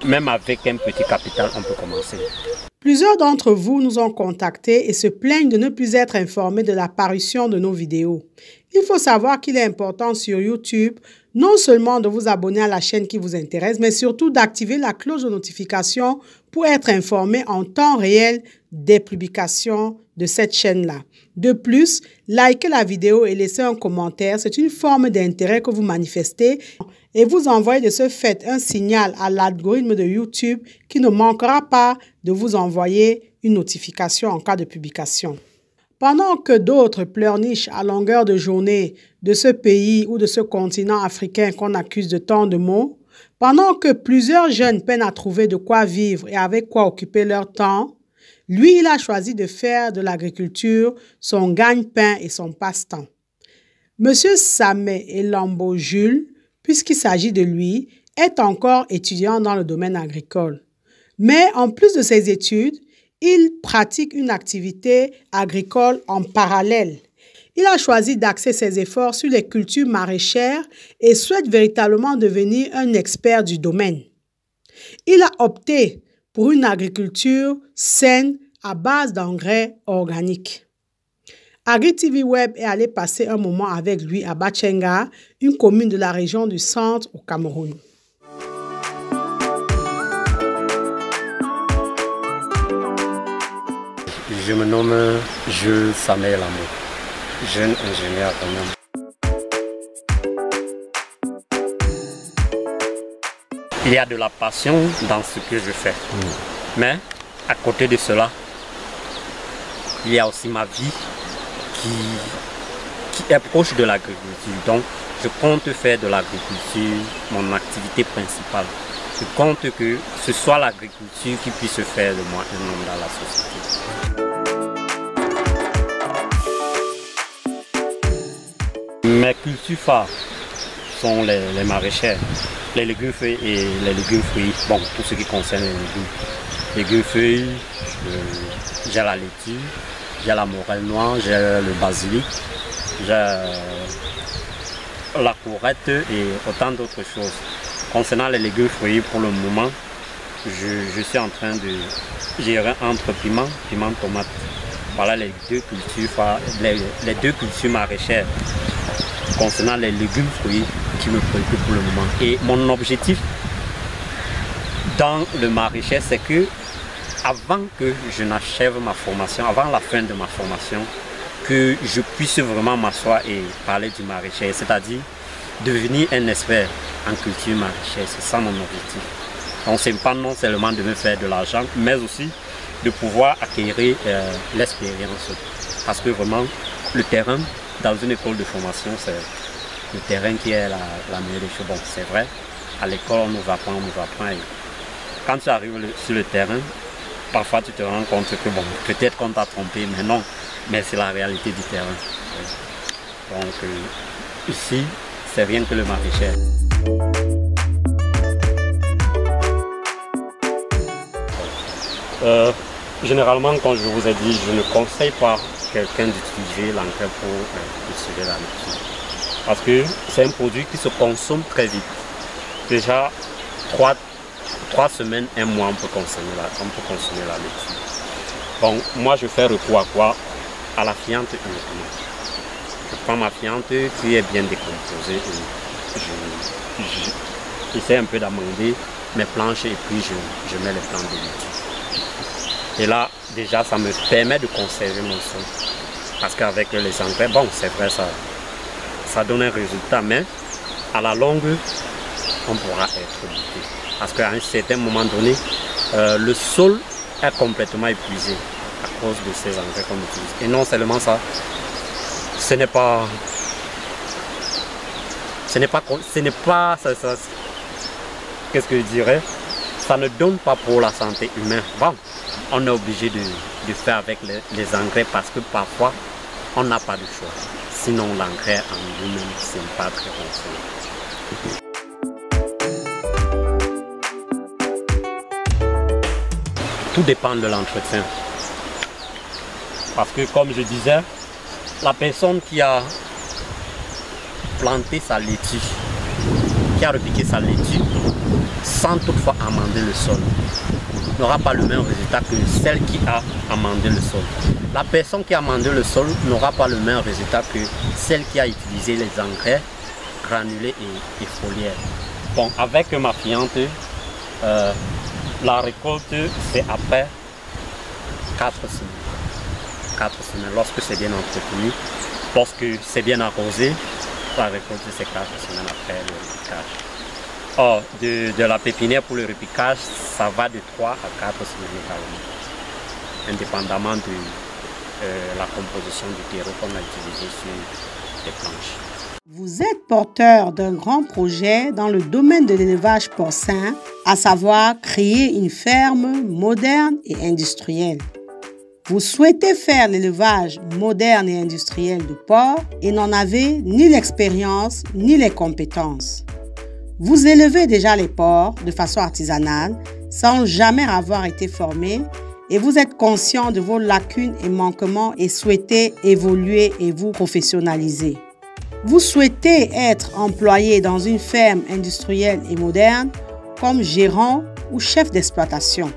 même avec un petit capital, on peut commencer. Plusieurs d'entre vous nous ont contactés et se plaignent de ne plus être informés de l'apparition de nos vidéos. Il faut savoir qu'il est important sur YouTube non seulement de vous abonner à la chaîne qui vous intéresse, mais surtout d'activer la cloche de notification pour être informé en temps réel des publications de cette chaîne-là. De plus, likez la vidéo et laissez un commentaire. C'est une forme d'intérêt que vous manifestez et vous envoyez de ce fait un signal à l'algorithme de YouTube qui ne manquera pas de vous envoyer une notification en cas de publication. Pendant que d'autres pleurnichent à longueur de journée de ce pays ou de ce continent africain qu'on accuse de tant de maux, pendant que plusieurs jeunes peinent à trouver de quoi vivre et avec quoi occuper leur temps, lui, il a choisi de faire de l'agriculture son gagne-pain et son passe-temps. Monsieur Samé Elambo Jules, puisqu'il s'agit de lui, est encore étudiant dans le domaine agricole. Mais en plus de ses études, il pratique une activité agricole en parallèle. Il a choisi d'axer ses efforts sur les cultures maraîchères et souhaite véritablement devenir un expert du domaine. Il a opté pour une agriculture saine à base d'engrais organiques. AgriTV Web est allé passer un moment avec lui à Batchenga, une commune de la région du Centre au Cameroun. Je me nomme Jules Samé Elambo, jeune ingénieur agronome. Il y a de la passion dans ce que je fais. Mais à côté de cela, il y a aussi ma vie qui est proche de l'agriculture. Donc je compte faire de l'agriculture mon activité principale. Je compte que ce soit l'agriculture qui puisse faire de moi un homme dans la société. Mes cultures phares sont les maraîchères, les légumes feuilles et les légumes fruits. Bon, tout ce qui concerne les légumes. Légumes feuilles, j'ai la laitue, j'ai la morelle noire, j'ai le basilic, j'ai la courette et autant d'autres choses. Concernant les légumes fruits, pour le moment, je suis en train de gérer entre piment, tomate. Voilà les deux cultures, les deux cultures maraîchères concernant les légumes fruits qui me préoccupent pour le moment. Et mon objectif dans le maraîcher, c'est que avant que je n'achève ma formation, avant la fin de ma formation, que je puisse vraiment m'asseoir et parler du maraîcher, c'est-à-dire devenir un expert en culture maraîchère. C'est ça mon objectif. Donc c'est pas non seulement de me faire de l'argent, mais aussi de pouvoir acquérir l'expérience. Parce que vraiment, le terrain, dans une école de formation, c'est le terrain qui est la meilleure des choses. Bon, c'est vrai, à l'école, on nous apprend. Et quand tu arrives sur le terrain, parfois tu te rends compte que bon, peut-être qu'on t'a trompé, mais non, mais c'est la réalité du terrain. Donc ici, c'est rien que le maraîcher. Généralement, quand je vous ai dit, je ne conseille pas quelqu'un d'utiliser l'engrais pour cultiver la laitue. Parce que c'est un produit qui se consomme très vite. Déjà, 3 semaines, 1 mois, on peut consommer la laitue. Bon, moi, je fais recours à quoi? À la fiente uniquement. Je prends ma fiente qui est bien décomposée et j'essaie un peu d'amender mes planches et puis je mets les plantes de laitue. Et là, déjà, ça me permet de conserver mon sol. Parce qu'avec les engrais, bon, c'est vrai, ça donne un résultat, mais à la longue, on pourra être buté. Parce qu'à un certain moment donné, le sol est complètement épuisé à cause de ces engrais qu'on utilise. Et non seulement ça, ce n'est pas, qu'est-ce que je dirais, ça ne donne pas pour la santé humaine. Bon, on est obligé de faire avec les engrais parce que parfois, on n'a pas de choix. Sinon, l'engrais en lui-même, ce n'est pas très bon. Tout dépend de l'entretien. Parce que, comme je disais, la personne qui a planté sa laitue, qui qui a repiqué sa laitue sans toutefois amender le sol n'aura pas le même résultat que celle qui a amendé le sol. La personne qui a amendé le sol n'aura pas le même résultat que celle qui a utilisé les engrais granulés et foliaires. Bon, avec ma fiente, la récolte c'est après 4 semaines. 4 semaines, lorsque c'est bien entretenu, lorsque c'est bien arrosé, la récolte c'est 4 semaines après le repiquage. Or, de la pépinière pour le repiquage, ça va de 3 à 4 semaines également, indépendamment de la composition du terreau qu'on a utilisé sur les planches. Vous êtes porteur d'un grand projet dans le domaine de l'élevage porcin, à savoir créer une ferme moderne et industrielle. Vous souhaitez faire l'élevage moderne et industriel de porcs et n'en avez ni l'expérience ni les compétences. Vous élevez déjà les porcs de façon artisanale sans jamais avoir été formé et vous êtes conscient de vos lacunes et manquements et souhaitez évoluer et vous professionnaliser. Vous souhaitez être employé dans une ferme industrielle et moderne comme gérant ou chef d'exploitation.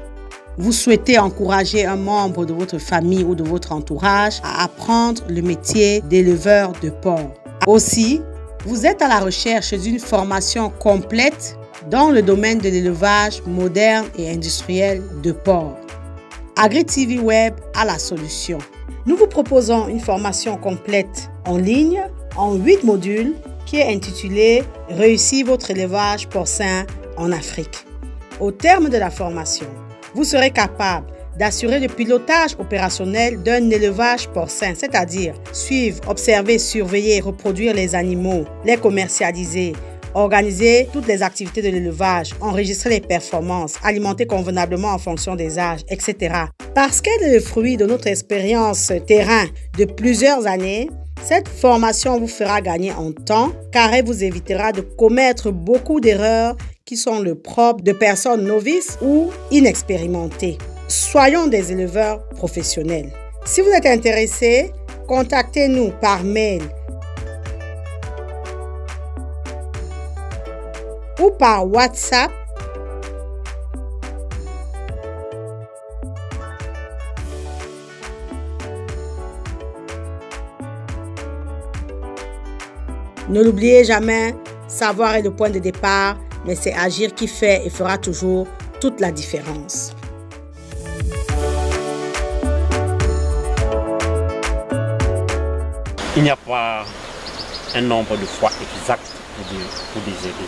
Vous souhaitez encourager un membre de votre famille ou de votre entourage à apprendre le métier d'éleveur de porcs. Aussi, vous êtes à la recherche d'une formation complète dans le domaine de l'élevage moderne et industriel de porcs. AgriTV Web a la solution. Nous vous proposons une formation complète en ligne en 8 modules qui est intitulée « Réussir votre élevage porcin en Afrique ». Au terme de la formation, vous serez capable d'assurer le pilotage opérationnel d'un élevage porcin, c'est-à-dire suivre, observer, surveiller, reproduire les animaux, les commercialiser, organiser toutes les activités de l'élevage, enregistrer les performances, alimenter convenablement en fonction des âges, etc. Parce qu'elle est le fruit de notre expérience terrain de plusieurs années, cette formation vous fera gagner en temps car elle vous évitera de commettre beaucoup d'erreurs qui sont le propre de personnes novices ou inexpérimentées. Soyons des éleveurs professionnels. Si vous êtes intéressé, contactez-nous par mail ou par WhatsApp Ne l'oubliez jamais, savoir est le point de départ, mais c'est agir qui fait et fera toujours toute la différence. Il n'y a pas un nombre de fois exact pour désherber.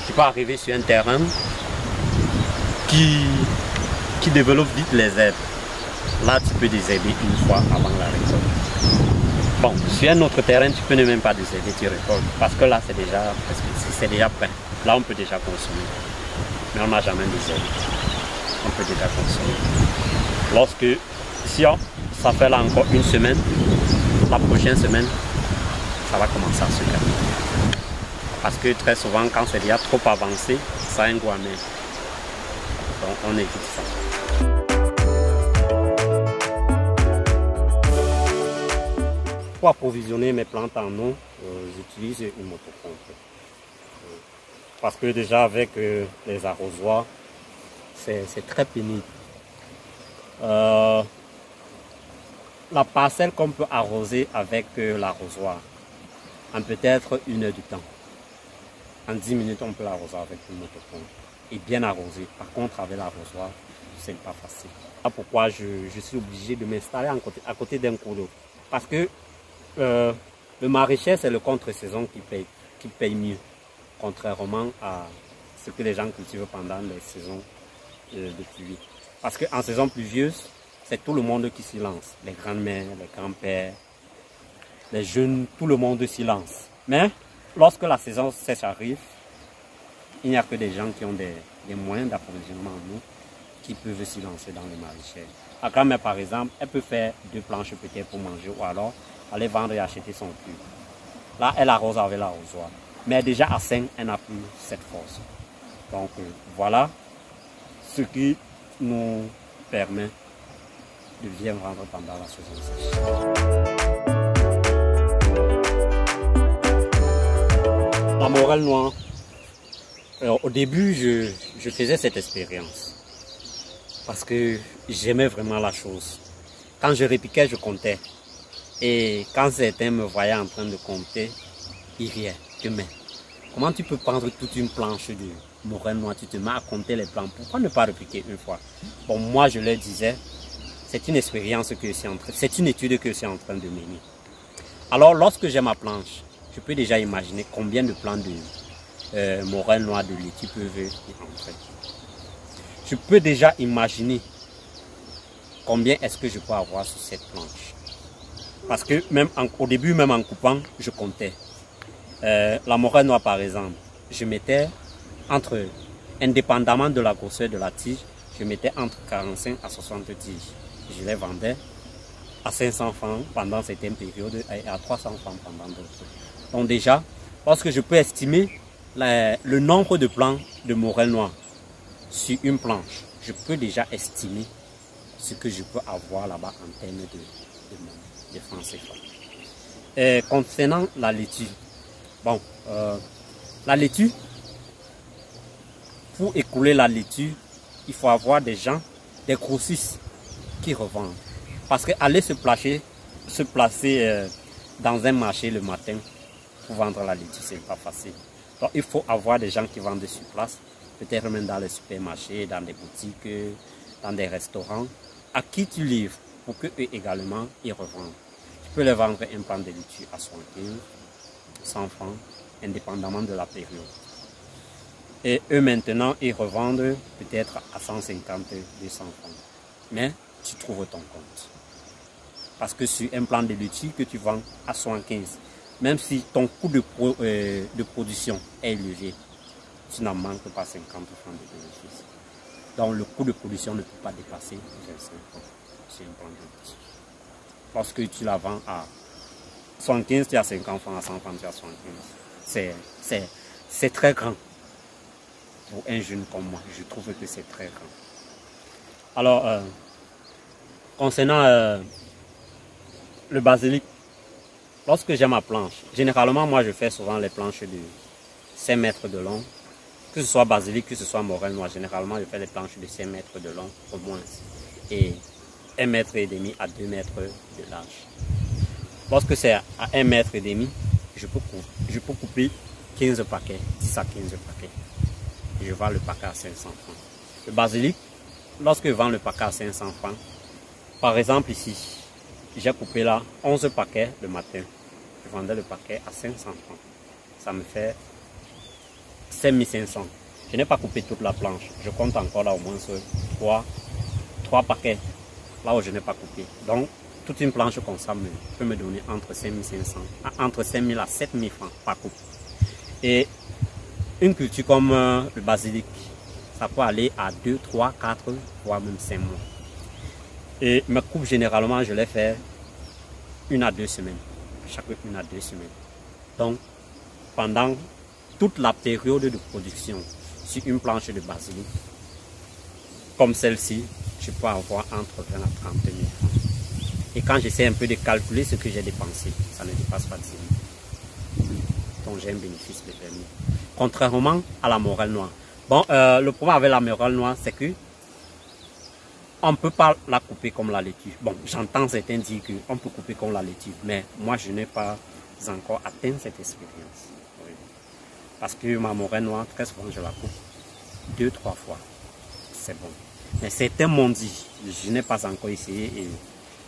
Tu peux arriver sur un terrain qui développe vite les herbes. Là, tu peux désherber une fois avant la récolte. Bon, sur un autre terrain, tu peux ne même pas désherber, tu récoltes. Parce que là, c'est déjà prêt. Là, on peut déjà consommer. Mais on n'a jamais désherbé. On peut déjà consommer. Si ça fait là encore une semaine, la prochaine semaine, ça va commencer à se calmer. Parce que très souvent, quand c'est déjà trop avancé, ça a un goût amer. Donc, on évite ça. Pour approvisionner mes plantes en eau, j'utilise une motopompe. Parce que déjà avec les arrosoirs, c'est très pénible. La parcelle qu'on peut arroser avec l'arrosoir, en peut-être 1 heure du temps. En 10 minutes, on peut l'arroser avec une motopompe. Et bien arrosé. Par contre, avec l'arrosoir, c'est pas facile. C'est pourquoi je suis obligé de m'installer à côté d'un cours d'eau. Parce que le maraîcher, c'est le contre-saison qui paye mieux, contrairement à ce que les gens cultivent pendant les saisons de pluie. Parce qu'en saison pluvieuse, c'est tout le monde qui s'y lance. Les grands-mères, les grands-pères, les jeunes, tout le monde s'y lance. Mais lorsque la saison sèche arrive, il n'y a que des gens qui ont des moyens d'approvisionnement en eau qui peuvent s'y lancer dans le maraîcher. La grand-mère, par exemple, elle peut faire 2 planches peut-être pour manger ou alors aller vendre et acheter son puits. Là, elle arrose avec l'arrosoir. Mais déjà à 5, elle n'a plus cette force. Donc voilà ce qui nous permet de bien vendre pendant la saison sèche. La morelle noire, Alors, au début, je faisais cette expérience parce que j'aimais vraiment la chose. Quand je repiquais, je comptais. Et quand certains me voyaient en train de compter, ils riaient. Mais comment tu peux prendre toute une planche de morel noir, tu te mets à compter les plans, pourquoi ne pas repiquer une fois? Bon, moi je leur disais, c'est une expérience que c'est une étude que je suis en train de mener. Alors lorsque j'ai ma planche, je peux déjà imaginer combien de plants de morel noir de laitue peuvent y rentrer. Je peux déjà imaginer combien est-ce que je peux avoir sur cette planche. Parce que même au début, même en coupant, je comptais. La morel noire par exemple, je mettais entre, indépendamment de la grosseur de la tige, je mettais entre 45 à 60 tiges. Je les vendais à 500 francs pendant certaines périodes et à 300 francs pendant d'autres. Donc déjà, lorsque je peux estimer le nombre de plants de morel noir sur une planche, je peux déjà estimer ce que je peux avoir là-bas en termes de francs CFA. Concernant la laitue, bon, la laitue, pour écouler la laitue, il faut avoir des gens, des grossistes qui revendent. Parce qu'aller se placer dans un marché le matin pour vendre la laitue, c'est pas facile. Donc il faut avoir des gens qui vendent sur place, peut-être même dans les supermarchés, dans des boutiques, dans des restaurants, à qui tu livres pour qu'eux également ils revendent. Tu peux les vendre un pan de laitue à 75, 100 francs, indépendamment de la période. Et eux maintenant, ils revendent peut-être à 150, 200 francs. Mais tu trouves ton compte. Parce que sur un plan de laitue que tu vends à 75, même si ton coût de production est élevé, tu n'en manques pas 50 francs de bénéfice. Donc le coût de production ne peut pas dépasser 25 francs sur un plan de laitue. Lorsque tu la vends à 75, tu as 50 francs, à 100 francs, tu as 75. C'est très grand. Pour un jeune comme moi, je trouve que c'est très grand. Alors, concernant le basilic, lorsque j'ai ma planche, généralement, moi, je fais souvent les planches de 5 mètres de long. Que ce soit basilic, que ce soit morel noir, généralement, je fais les planches de 5 mètres de long, au moins. Et 1,5 mètre à 2 mètres de large. Lorsque c'est à 1,5 mètre, je peux couper 15 paquets, 10 à 15 paquets. Je vends le paquet à 500 francs. Le basilic, lorsque je vends le paquet à 500 francs, par exemple ici, j'ai coupé là 11 paquets le matin. Je vendais le paquet à 500 francs. Ça me fait 5500. Je n'ai pas coupé toute la planche. Je compte encore là au moins 3 paquets là où je n'ai pas coupé. Donc, toute une planche comme ça peut me donner entre 5500, entre 5000 à 7000 francs par coupe. Et une culture comme le basilic, ça peut aller à 2, 3, 4, voire même 5 mois. Et mes coupes, généralement, je les fais 1 à 2 semaines. Chaque 1 à 2 semaines. Donc, pendant toute la période de production sur une planche de basilic, comme celle-ci, je peux avoir entre 20 à 30 000 francs. Et quand j'essaie un peu de calculer ce que j'ai dépensé, ça ne dépasse pas 10 000. Donc, j'ai un bénéfice de permis. Contrairement à la morel noire. Bon, le problème avec la morel noire, c'est que on ne peut pas la couper comme la laitue. Bon, j'entends certains dire qu'on peut couper comme la laitue, mais moi, je n'ai pas encore atteint cette expérience. Oui. Parce que ma morel noire, très souvent, je la coupe 2-3 fois. C'est bon. Mais certains m'ont dit, je n'ai pas encore essayé, et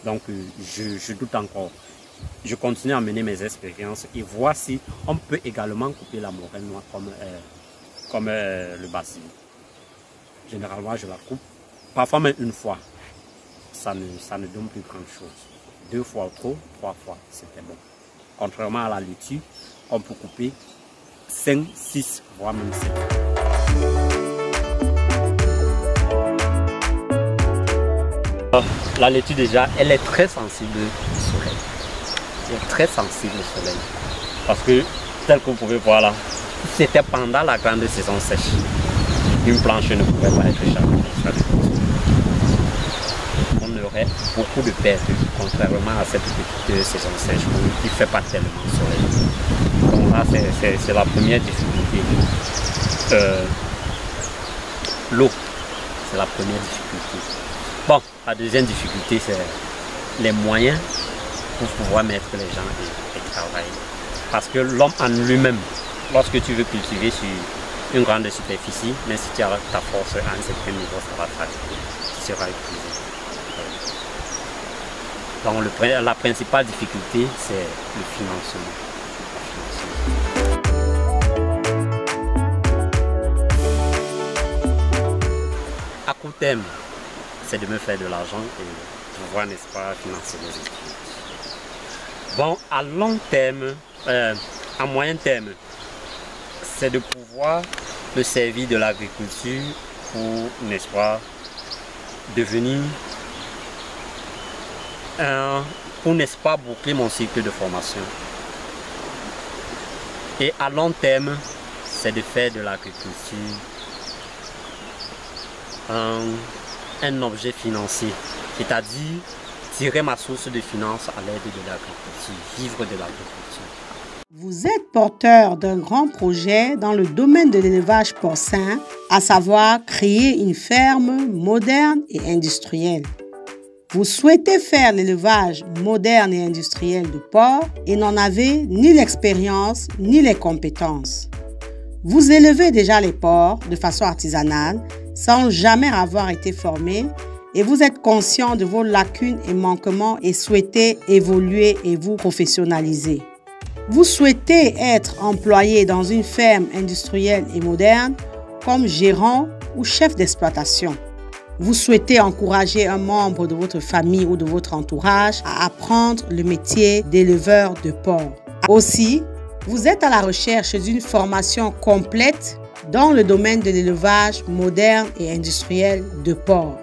donc je doute encore. Je continue à mener mes expériences et voir si on peut également couper la morel noire comme le basilic. Généralement, je la coupe, parfois même une fois. Ça ne donne plus grand chose. 2 fois ou trop, 3 fois, c'était bon. Contrairement à la laitue, on peut couper 5, 6, voire même 7. La laitue déjà, elle est très sensible au soleil. Elle est très sensible au soleil. Parce que, tel que vous pouvez voir là, c'était pendant la grande saison sèche. Une planche ne pouvait pas être chargée. On aurait beaucoup de pertes, contrairement à cette petite saison sèche où il ne fait pas tellement de soleil. Donc là, c'est la première difficulté. l'eau, c'est la première difficulté. Bon, la deuxième difficulté, c'est les moyens pour pouvoir mettre les gens et travailler. Parce que l'homme en lui-même, lorsque tu veux cultiver sur une grande superficie, mais si tu as ta force à un certain niveau, ça va t'arrêter, tu seras épuisé. Donc la principale difficulté, c'est le financement. À court terme, c'est de me faire de l'argent et pouvoir, n'est-ce pas, financer mes études. Bon, à long terme, à moyen terme, c'est de pouvoir me servir de l'agriculture pour, n'est-ce pas, devenir pour, n'est-ce pas, boucler mon cycle de formation. Et à long terme, c'est de faire de l'agriculture un objet financier, c'est-à-dire tirer ma source de finances à l'aide de l'agriculture, vivre de l'agriculture. Vous êtes porteur d'un grand projet dans le domaine de l'élevage porcin, à savoir créer une ferme moderne et industrielle. Vous souhaitez faire l'élevage moderne et industriel de porcs et n'en avez ni l'expérience ni les compétences. Vous élevez déjà les porcs de façon artisanale sans jamais avoir été formé et vous êtes conscient de vos lacunes et manquements et souhaitez évoluer et vous professionnaliser. Vous souhaitez être employé dans une ferme industrielle et moderne comme gérant ou chef d'exploitation. Vous souhaitez encourager un membre de votre famille ou de votre entourage à apprendre le métier d'éleveur de porcs. Aussi, vous êtes à la recherche d'une formation complète dans le domaine de l'élevage moderne et industriel de porcs.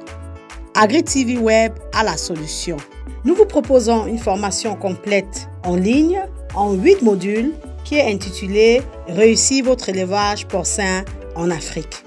AgriTV Web a la solution. Nous vous proposons une formation complète en ligne en 8 modules qui est intitulée « Réussir votre élevage porcin en Afrique ».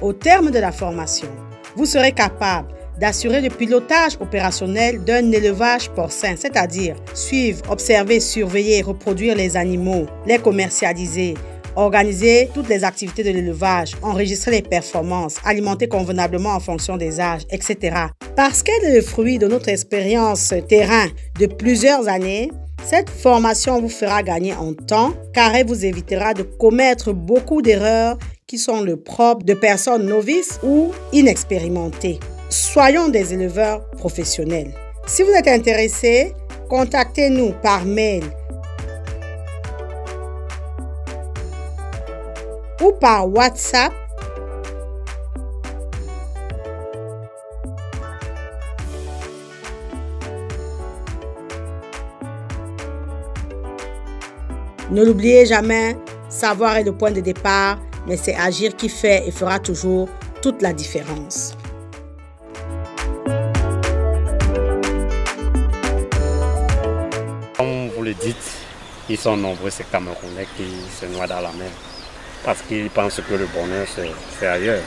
Au terme de la formation, vous serez capable d'assurer le pilotage opérationnel d'un élevage porcin, c'est-à-dire suivre, observer, surveiller, reproduire les animaux, les commercialiser, organiser toutes les activités de l'élevage, enregistrer les performances, alimenter convenablement en fonction des âges, etc. Parce qu'elle est le fruit de notre expérience terrain de plusieurs années, cette formation vous fera gagner en temps car elle vous évitera de commettre beaucoup d'erreurs qui sont le propre de personnes novices ou inexpérimentées. Soyons des éleveurs professionnels. Si vous êtes intéressé, contactez-nous par mail ou par WhatsApp Ne l'oubliez jamais, savoir est le point de départ, mais c'est agir qui fait et fera toujours toute la différence. Comme vous le dites, ils sont nombreux ces Camerounais qui se noient dans la mer parce qu'ils pensent que le bonheur c'est ailleurs.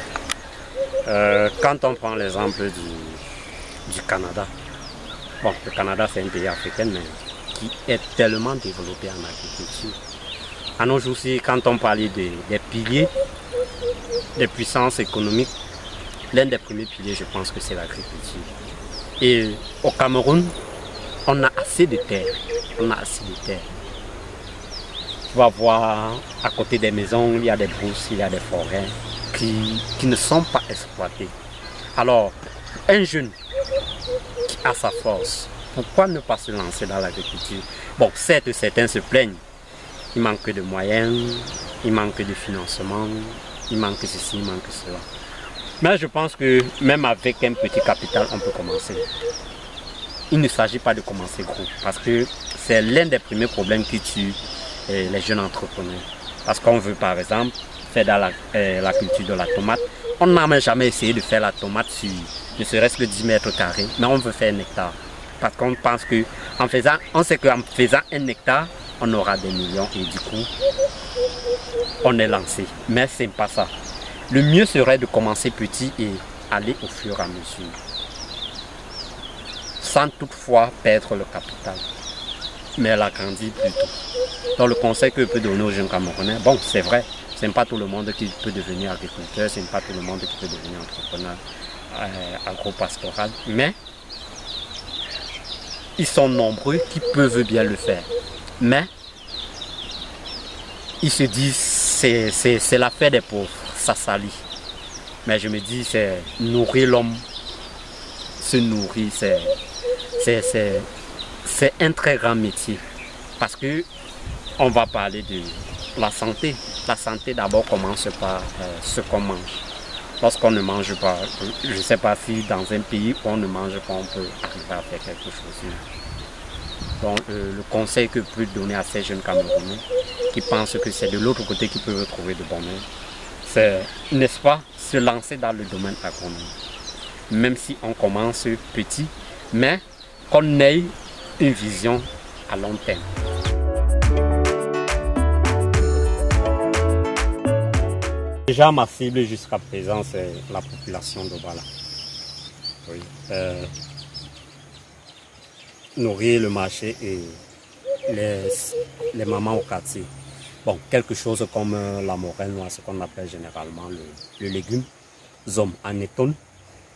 Quand on prend l'exemple du Canada, bon, le Canada c'est un pays africain mais qui est tellement développé en agriculture. À nos jours-ci, quand on parlait des piliers, des puissances économiques, l'un des premiers piliers, je pense que c'est l'agriculture. Et au Cameroun, on a assez de terres. On a assez de terres. Tu vas voir, à côté des maisons, il y a des brousses, il y a des forêts qui ne sont pas exploitées. Alors, un jeune qui a sa force, pourquoi ne pas se lancer dans l'agriculture? Bon, certes, certains se plaignent. Il manque de moyens, il manque de financement, il manque ceci, il manque cela. Mais je pense que même avec un petit capital, on peut commencer. Il ne s'agit pas de commencer gros, parce que c'est l'un des premiers problèmes qui tue les jeunes entrepreneurs. Parce qu'on veut par exemple faire dans la culture de la tomate. On n'a même jamais essayé de faire la tomate sur ne serait-ce que 10 mètres carrés, mais on veut faire un hectare. Parce qu'on pense que on sait qu'en faisant un hectare, on aura des millions et du coup, on est lancé. Mais ce n'est pas ça. Le mieux serait de commencer petit et aller au fur et à mesure. Sans toutefois perdre le capital, mais l'agrandir plutôt. Donc le conseil que je peux donner aux jeunes Camerounais, bon c'est vrai, Ce n'est pas tout le monde qui peut devenir agriculteur, ce n'est pas tout le monde qui peut devenir entrepreneur agro-pastoral, mais ils sont nombreux qui peuvent bien le faire. Mais ils se disent c'est l'affaire des pauvres, ça salit. Mais je me dis, c'est nourrir l'homme, se nourrir, c'est un très grand métier. Parce que on va parler de la santé. La santé d'abord commence par ce qu'on mange. Lorsqu'on ne mange pas, je ne sais pas si dans un pays où on ne mange pas, on peut arriver à faire quelque chose. Donc le conseil que je peux donner à ces jeunes Camerounais qui pensent que c'est de l'autre côté qu'ils peuvent trouver de bonheur, c'est, n'est-ce pas, se lancer dans le domaine agronomique. Même si on commence petit, mais qu'on ait une vision à long terme. Déjà, ma cible jusqu'à présent, c'est la population d'Obala. Oui. Nourrir le marché et les mamans au quartier. Bon, quelque chose comme la morelle noire, ce qu'on appelle généralement le légume, zom anétone.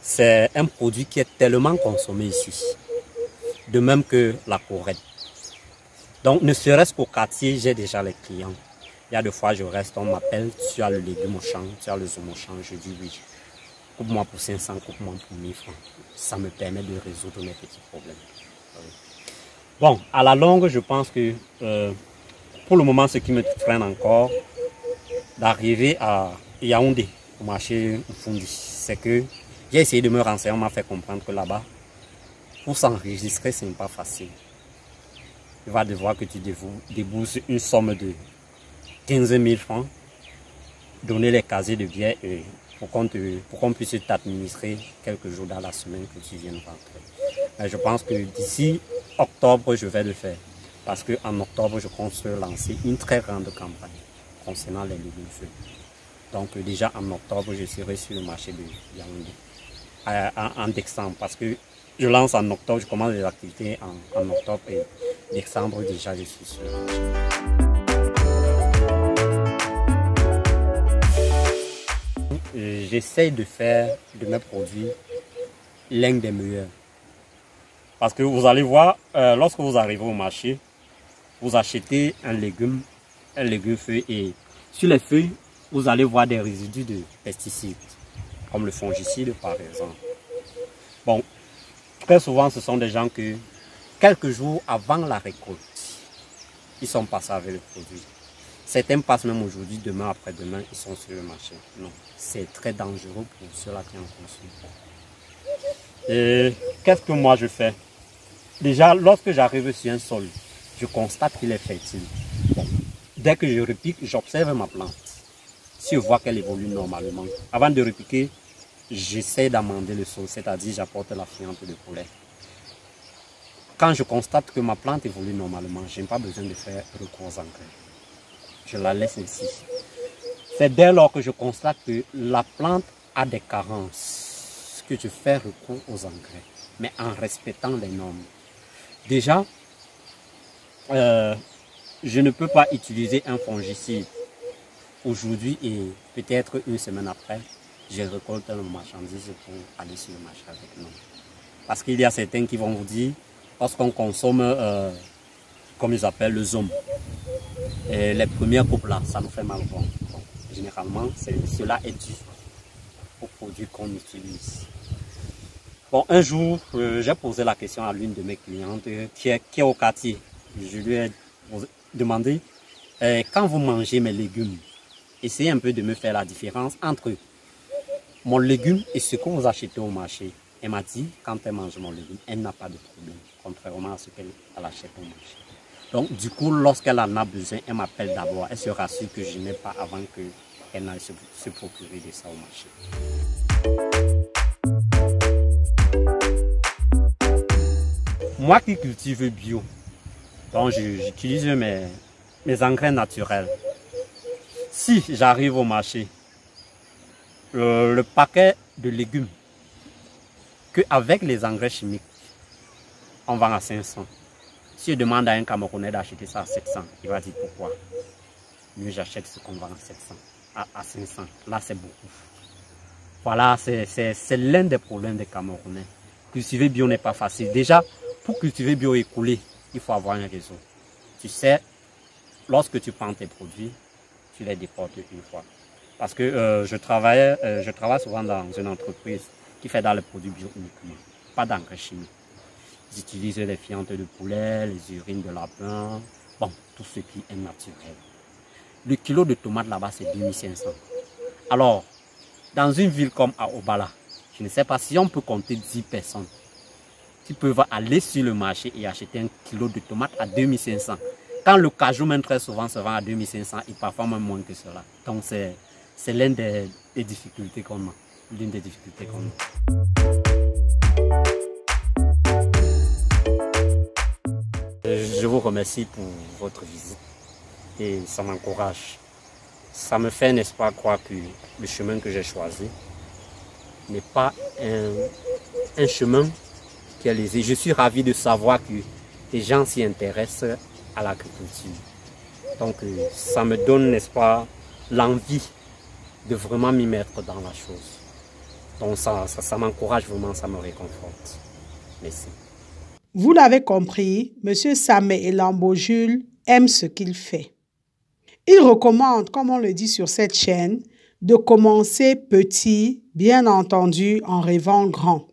C'est un produit qui est tellement consommé ici. De même que la courette. Donc, ne serait-ce qu'au quartier, j'ai déjà les clients. Il y a des fois, je reste, on m'appelle, tu as le légume au champ, tu as le zom au champ. Je dis oui. Coupe-moi pour 500, coupe-moi pour 1000 francs. Ça me permet de résoudre mes petits problèmes. Bon, à la longue, je pense que pour le moment, ce qui me freine encore d'arriver à Yaoundé, au marché Mfundi, c'est que j'ai essayé de me renseigner, on m'a fait comprendre que là-bas, pour s'enregistrer, ce n'est pas facile. Il va devoir que tu débourses une somme de 15 000 francs, donner les casiers de bière pour qu'on puisse t'administrer quelques jours dans la semaine que tu viennes rentrer. Mais je pense que d'ici octobre, je vais le faire. Parce qu'en octobre, je compte lancer une très grande campagne concernant les légumes feuilles. Donc déjà en octobre, je serai sur le marché de Yaoundé. En décembre, parce que je lance en octobre, je commence les activités en octobre et décembre déjà je suis sur le marché. J'essaye de faire de mes produits l'un des meilleurs. Parce que vous allez voir, lorsque vous arrivez au marché, vous achetez un légume feuille et sur les feuilles, vous allez voir des résidus de pesticides, comme le fongicide par exemple. Bon, très souvent ce sont des gens que quelques jours avant la récolte, ils sont passés avec le produit. Certains passent même aujourd'hui, demain, après-demain, ils sont sur le marché. Non, c'est très dangereux pour ceux-là qui en consomment. Et qu'est-ce que moi je fais? Déjà, lorsque j'arrive sur un sol, je constate qu'il est fertile. Bon, dès que je repique, j'observe ma plante. Si je vois qu'elle évolue normalement, avant de repiquer, j'essaie d'amender le sol, c'est-à-dire j'apporte la fiente de poulet. Quand je constate que ma plante évolue normalement, je n'ai pas besoin de faire recours aux engrais. Je la laisse ainsi. C'est dès lors que je constate que la plante a des carences que je fais recours aux engrais, mais en respectant les normes. Déjà, je ne peux pas utiliser un fongicide aujourd'hui et peut-être une semaine après, je récolte une marchandise pour aller sur le marché avec nous. Parce qu'il y a certains qui vont vous dire, lorsqu'on consomme, comme ils appellent le zom, et les premières coupes là, ça nous fait mal au ventre. Généralement, cela est dû aux produits qu'on utilise. Bon, un jour, j'ai posé la question à l'une de mes clientes qui est au quartier. Je lui ai demandé, quand vous mangez mes légumes, essayez un peu de me faire la différence entre mon légume et ce que vous achetez au marché. Elle m'a dit, quand elle mange mon légume, elle n'a pas de problème, contrairement à ce qu'elle achète au marché. Donc, du coup, lorsqu'elle en a besoin, elle m'appelle d'abord. Elle se rassure que je n'ai pas avant qu'elle n'aille se procurer de ça au marché. Moi qui cultive bio, donc j'utilise mes engrais naturels. Si j'arrive au marché, le paquet de légumes qu'avec les engrais chimiques, on vend à 500. Si je demande à un Camerounais d'acheter ça à 700, il va dire pourquoi. Mieux j'achète ce qu'on vend à 700. à 500. Là, c'est beaucoup. Voilà, c'est l'un des problèmes des Camerounais. Cultiver bio n'est pas facile. Déjà, pour cultiver bio et couler, il faut avoir un réseau. Tu sais, lorsque tu prends tes produits, tu les déportes une fois. Parce que je travaille souvent dans une entreprise qui fait dans les produits bio uniquement, pas d'engrais chimiques. Ils utilisent les fientes de poulet, les urines de lapin, bon, tout ce qui est naturel. Le kilo de tomates là-bas, c'est 2500. Alors, dans une ville comme à Obala, je ne sais pas si on peut compter 10 personnes qui peuvent aller sur le marché et acheter un kilo de tomates à 2500. Quand le cajou même très souvent se vend à 2500 et parfois même moins que cela. Donc c'est l'une des difficultés qu'on a. L'une des difficultés qu'on a. Je vous remercie pour votre visite et ça m'encourage. Ça me fait, n'est-ce pas, croire que le chemin que j'ai choisi n'est pas un chemin qui est lésé. Je suis ravi de savoir que les gens s'y intéressent à l'agriculture. Donc ça me donne, n'est-ce pas, l'envie de vraiment m'y mettre dans la chose. Donc ça m'encourage vraiment, ça me réconforte. Merci. Vous l'avez compris, M. Sameh Elambo Jules aime ce qu'il fait. Il recommande, comme on le dit sur cette chaîne, de commencer petit, bien entendu, en rêvant grand.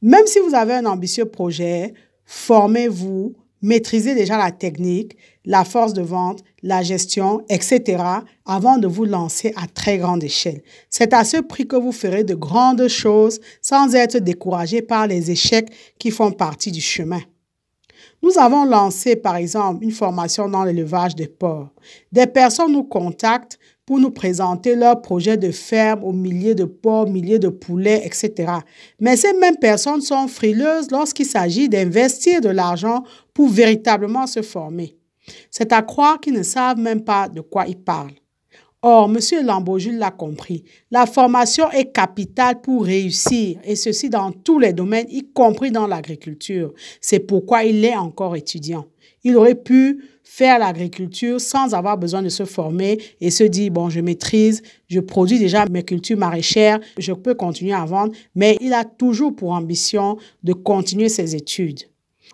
Même si vous avez un ambitieux projet, formez-vous, maîtrisez déjà la technique, la force de vente, la gestion, etc. avant de vous lancer à très grande échelle. C'est à ce prix que vous ferez de grandes choses sans être découragé par les échecs qui font partie du chemin. Nous avons lancé, par exemple, une formation dans l'élevage de porcs. Des personnes nous contactent pour nous présenter leur projet de ferme aux milliers de porcs, milliers de poulets, etc. Mais ces mêmes personnes sont frileuses lorsqu'il s'agit d'investir de l'argent pour véritablement se former. C'est à croire qu'ils ne savent même pas de quoi ils parlent. Or, M. Elambo Jules l'a compris, la formation est capitale pour réussir, et ceci dans tous les domaines, y compris dans l'agriculture. C'est pourquoi il est encore étudiant. Il aurait pu faire l'agriculture sans avoir besoin de se former et se dire, bon, je maîtrise, je produis déjà mes cultures maraîchères, je peux continuer à vendre, mais il a toujours pour ambition de continuer ses études.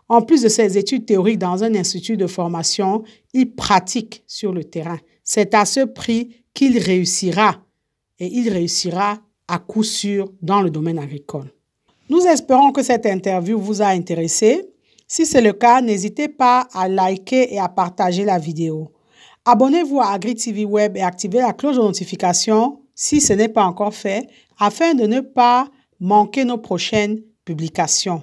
En plus de ses études théoriques dans un institut de formation, il pratique sur le terrain. C'est à ce prix qu'il réussira, et il réussira à coup sûr dans le domaine agricole. Nous espérons que cette interview vous a intéressé. Si c'est le cas, n'hésitez pas à liker et à partager la vidéo. Abonnez-vous à AgriTV Web et activez la cloche de notification si ce n'est pas encore fait, afin de ne pas manquer nos prochaines publications.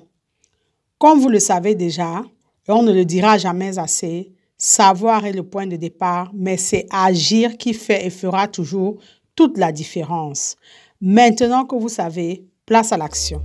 Comme vous le savez déjà, et on ne le dira jamais assez, savoir est le point de départ, mais c'est agir qui fait et fera toujours toute la différence. Maintenant que vous savez, place à l'action.